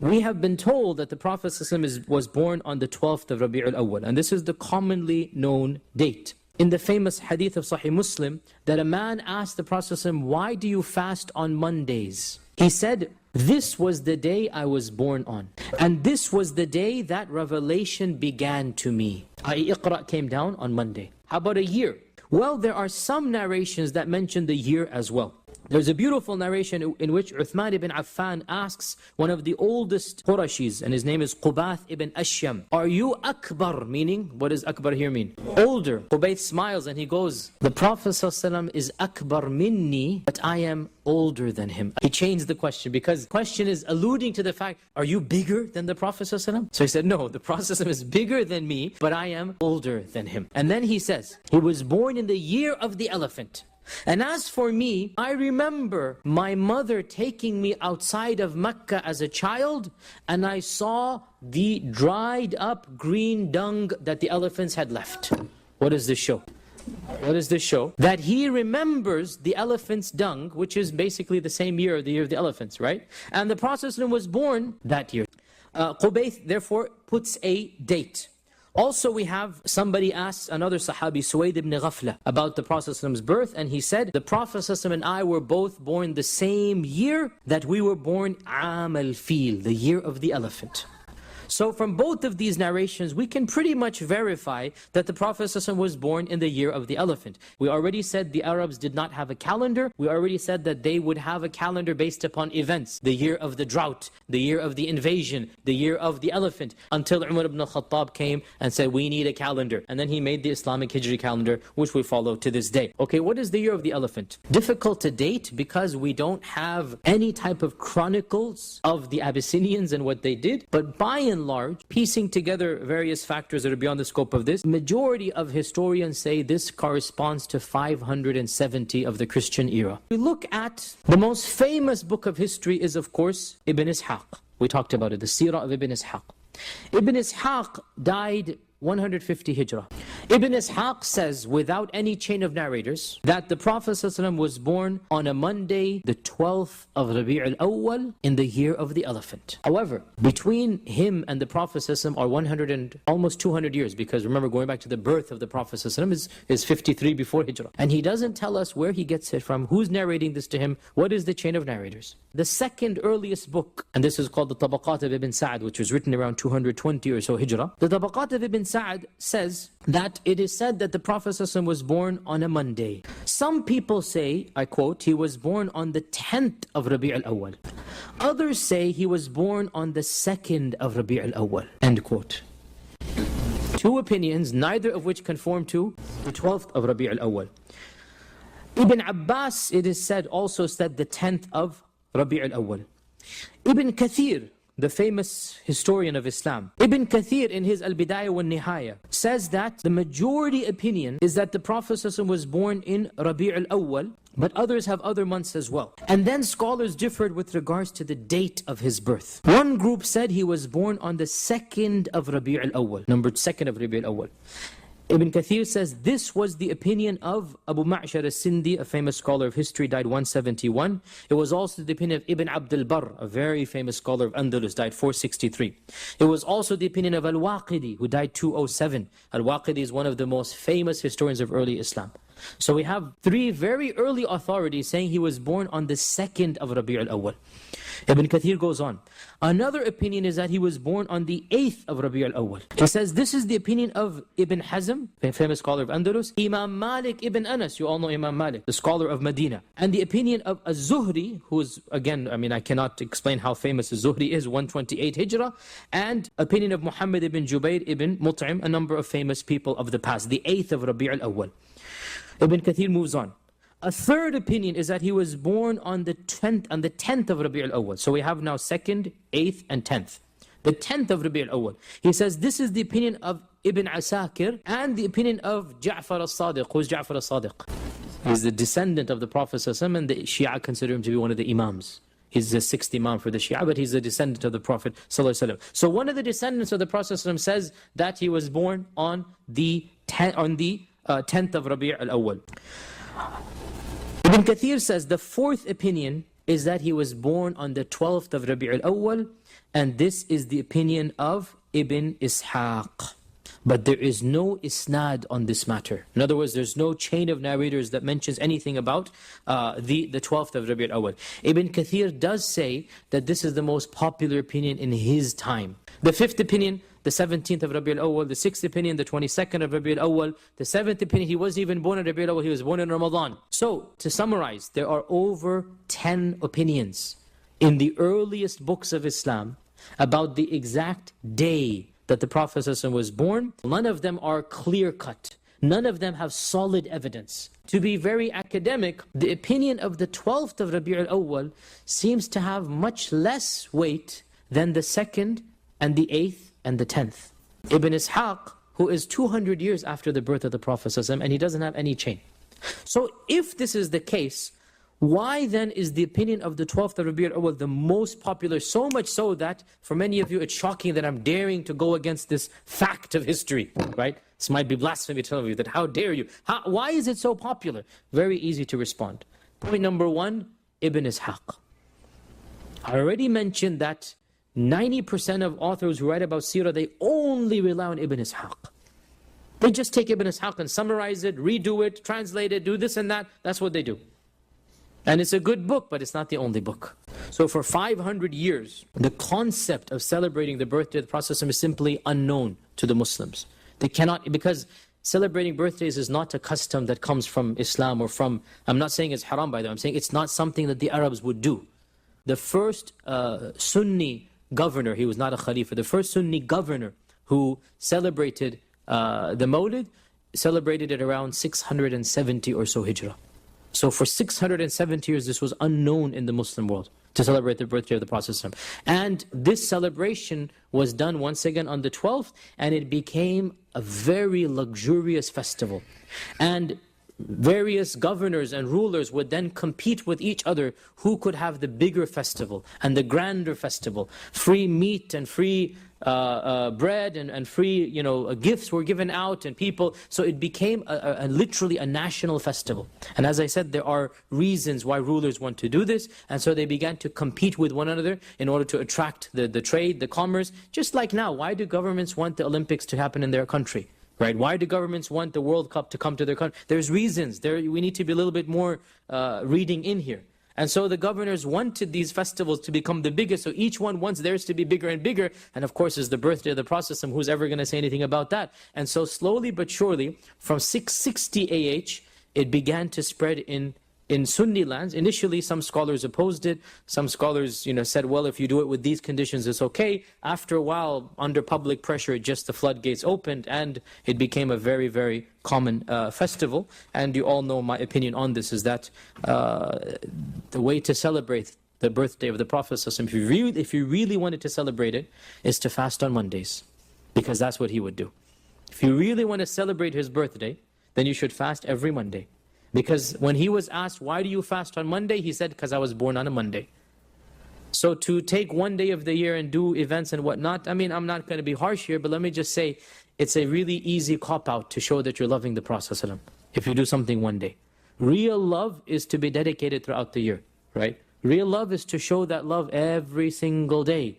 we have been told that the Prophet ﷺ was born on the 12th of Rabi' al-Awwal, and this is the commonly known date. In the famous hadith of Sahih Muslim, that a man asked the Prophet ﷺ, why do you fast on Mondays? He said, this was the day I was born on, and this was the day that revelation began to me. Iqra came down on Monday. How about a year? Well, there are some narrations that mention the year as well. There's a beautiful narration in which Uthman ibn Affan asks one of the oldest Qurashis, and his name is Qubath ibn Ashyam, are you Akbar? Meaning, what does Akbar here mean? Older. Qubath smiles and he goes, the Prophet ﷺ is Akbar minni, but I am older than him. He changed the question because the question is alluding to the fact, are you bigger than the Prophet ﷺ? So he said, no, the Prophet ﷺ is bigger than me, but I am older than him. And then he says, he was born in the year of the elephant. And as for me, I remember my mother taking me outside of Mecca as a child, and I saw the dried up green dung that the elephants had left. What does this show? What does this show? That he remembers the elephant's dung, which is basically the same year, the year of the elephants, right? And the Prophet was born that year. Qubayth therefore puts a date. Also, we have somebody asks another Sahabi, Suwayd ibn Ghafla, about the Prophet's birth, and he said, the Prophet and I were both born the same year that we were born Aam al-Fil, the year of the elephant. So from both of these narrations, we can pretty much verify that the Prophet ﷺ was born in the year of the elephant. We already said the Arabs did not have a calendar. We already said that they would have a calendar based upon events. The year of the drought, the year of the invasion, the year of the elephant, until Umar ibn al-Khattab came and said, we need a calendar. And then he made the Islamic Hijri calendar, which we follow to this day. Okay, what is the year of the elephant? Difficult to date because we don't have any type of chronicles of the Abyssinians and what they did. But by and large, piecing together various factors that are beyond the scope of this, majority of historians say this corresponds to 570 of the Christian era. We look at the most famous book of history is of course Ibn Ishaq. We talked about it, the seerah of Ibn Ishaq. Ibn Ishaq died 150 Hijrah. Ibn Ishaq says, without any chain of narrators, that the Prophet ﷺ was born on a Monday, the 12th of Rabi' al-Awwal, in the year of the elephant. However, between him and the Prophet ﷺ are 100 and almost 200 years, because remember, going back to the birth of the Prophet ﷺ is 53 before Hijrah. And he doesn't tell us where he gets it from, who's narrating this to him, what is the chain of narrators. The second earliest book, and this is called the Tabaqat of Ibn Sa'd, which was written around 220 or so Hijrah. The Tabaqat of Ibn Sa'd says that it is said that the Prophet ﷺ was born on a Monday. Some people say, I quote, he was born on the 10th of Rabi' al-Awwal. Others say he was born on the 2nd of Rabi' al-Awwal. End quote. Two opinions, neither of which conform to the 12th of Rabi' al-Awwal. Ibn Abbas, it is said, also said the 10th of Rabi' al-Awwal. Ibn Kathir, the famous historian of Islam, Ibn Kathir in his Al-Bidayah wa Nihaya says that the majority opinion is that the Prophet ﷺ was born in Rabi' al-Awwal, but others have other months as well. And then scholars differed with regards to the date of his birth. One group said he was born on the 2nd of Rabi' al-Awwal, numbered 2nd of Rabi' al-Awwal. Ibn Kathir says this was the opinion of Abu Ma'shar al-Sindi, a famous scholar of history, died 171. It was also the opinion of Ibn Abd al-Barr, a very famous scholar of Andalus, died 463. It was also the opinion of Al-Waqidi, who died 207. Al-Waqidi is one of the most famous historians of early Islam. So we have three very early authorities saying he was born on the 2nd of Rabi' al-Awwal. Ibn Kathir goes on. Another opinion is that he was born on the 8th of Rabi' al-Awwal. He says this is the opinion of Ibn Hazm, a famous scholar of Andalus, Imam Malik ibn Anas, you all know Imam Malik, the scholar of Medina, and the opinion of Az-Zuhri, who is, again, I cannot explain how famous Az-Zuhri is, 128 Hijrah, and opinion of Muhammad ibn Jubayr ibn Mut'im, a number of famous people of the past, the 8th of Rabi' al-Awwal. Ibn Kathir moves on. A third opinion is that he was born on the 10th of Rabi' al-Awwal. So we have now 2nd, 8th and 10th. The 10th of Rabi' al-Awwal. He says this is the opinion of Ibn Asakir and the opinion of Ja'far al-Sadiq. Who is Ja'far al-Sadiq? He's the descendant of the Prophet ﷺ, and the Shia consider him to be one of the Imams. He's the 6th Imam for the Shia, but he's a descendant of the Prophet ﷺ. So one of the descendants of the Prophet ﷺ says that he was born on the 10th of Rabi' al-Awwal. Ibn Kathir says the fourth opinion is that he was born on the 12th of Rabi' al-Awwal, and this is the opinion of Ibn Ishaq. But there is no isnad on this matter. In other words, there's no chain of narrators that mentions anything about the 12th of Rabi' al-Awwal. Ibn Kathir does say that this is the most popular opinion in his time. The 5th opinion, the 17th of Rabi' al-Awwal. The 6th opinion, the 22nd of Rabi' al-Awwal. The 7th opinion, he wasn't even born in Rabi' al-Awwal, he was born in Ramadan. So, to summarize, there are over 10 opinions in the earliest books of Islam about the exact day that the Prophet ﷺ was born. None of them are clear-cut. None of them have solid evidence. To be very academic, the opinion of the 12th of Rabi' al-Awwal seems to have much less weight than the 2nd and the 8th and the 10th. Ibn Ishaq, who is 200 years after the birth of the Prophet ﷺ, and he doesn't have any chain. So if this is the case, why then is the opinion of the 12th of Rabi' al-Awwal the most popular? So much so that for many of you it's shocking that I'm daring to go against this fact of history, right? This might be blasphemy telling you that, how dare you? Why is it so popular? Very easy to respond. Point number one, Ibn Ishaq. I already mentioned that 90% of authors who write about seerah, they only rely on Ibn Ishaq. They just take Ibn Ishaq and summarize it, redo it, translate it, do this and that. That's what they do. And it's a good book, but it's not the only book. So for 500 years, the concept of celebrating the birthday of the Prophet is simply unknown to the Muslims. They cannot, because celebrating birthdays is not a custom that comes from Islam or from, I'm not saying it's haram by the way, I'm saying it's not something that the Arabs would do. The first Sunni governor, he was not a Khalifa, the first Sunni governor who celebrated the Mawlid, celebrated it around 670 or so Hijrah. So for 670 years, this was unknown in the Muslim world, to celebrate the birthday of the Prophet ﷺ. And this celebration was done once again on the 12th, and it became a very luxurious festival. And various governors and rulers would then compete with each other who could have the bigger festival and the grander festival. Free meat and free bread and free, gifts were given out, and people. So it became literally a national festival. And as I said, there are reasons why rulers want to do this, and so they began to compete with one another in order to attract the trade, the commerce. Just like now, why do governments want the Olympics to happen in their country? Right? Why do governments want the World Cup to come to their country? There's reasons. We need to be a little bit more reading in here. And so the governors wanted these festivals to become the biggest, so each one wants theirs to be bigger and bigger. And of course, it's the birthday of the Prophet, who's ever going to say anything about that? And so slowly but surely, from 660 AH, it began to spread in Sunni lands. Initially, some scholars opposed it. Some scholars, said, well, if you do it with these conditions, it's okay. After a while, under public pressure, just the floodgates opened, and it became a very, very common festival. And you all know my opinion on this, is that the way to celebrate the birthday of the Prophet, if you really wanted to celebrate it, is to fast on Mondays. Because that's what he would do. If you really want to celebrate his birthday, then you should fast every Monday. Because when he was asked, why do you fast on Monday? He said, because I was born on a Monday. So to take one day of the year and do events and whatnot, I mean, I'm not going to be harsh here, but let me just say, it's a really easy cop-out to show that you're loving the Prophet ﷺ, if you do something one day. Real love is to be dedicated throughout the year, right? Real love is to show that love every single day.